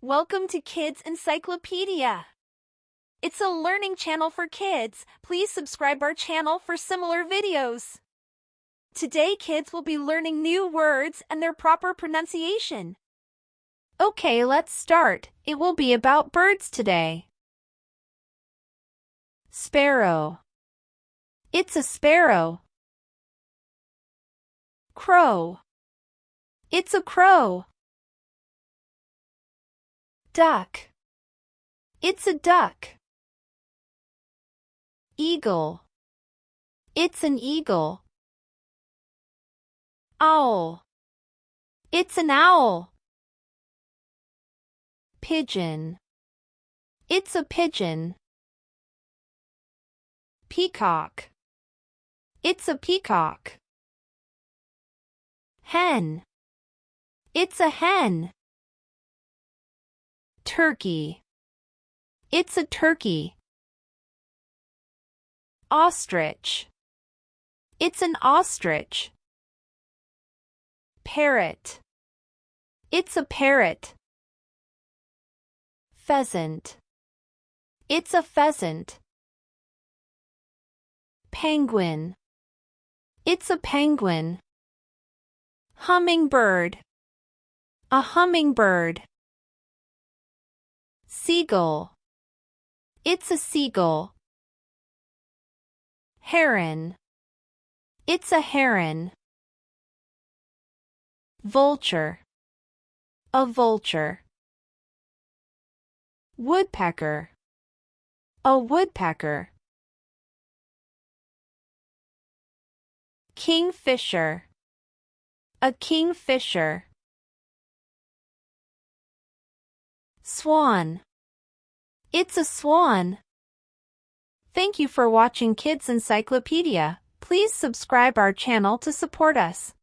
Welcome to Kids Encyclopedia. It's a learning channel for kids. Please subscribe our channel for similar videos. Today kids will be learning new words and their proper pronunciation. Okay, let's start. It will be about birds today. Sparrow. It's a sparrow. Crow. It's a crow. Duck. It's a duck. Eagle. It's an eagle. Owl. It's an owl. Pigeon. It's a pigeon. Peacock. It's a peacock. Hen. It's a hen. Turkey. It's a turkey. Ostrich. It's an ostrich. Parrot. It's a parrot. Pheasant. It's a pheasant. Penguin. It's a penguin. Hummingbird. A hummingbird. Seagull. It's a seagull. Heron. It's a heron. Vulture. A vulture. Woodpecker. A woodpecker. Kingfisher. A kingfisher. Swan. It's a swan. Thank you for watching Kids Encyclopedia. Please subscribe our channel to support us.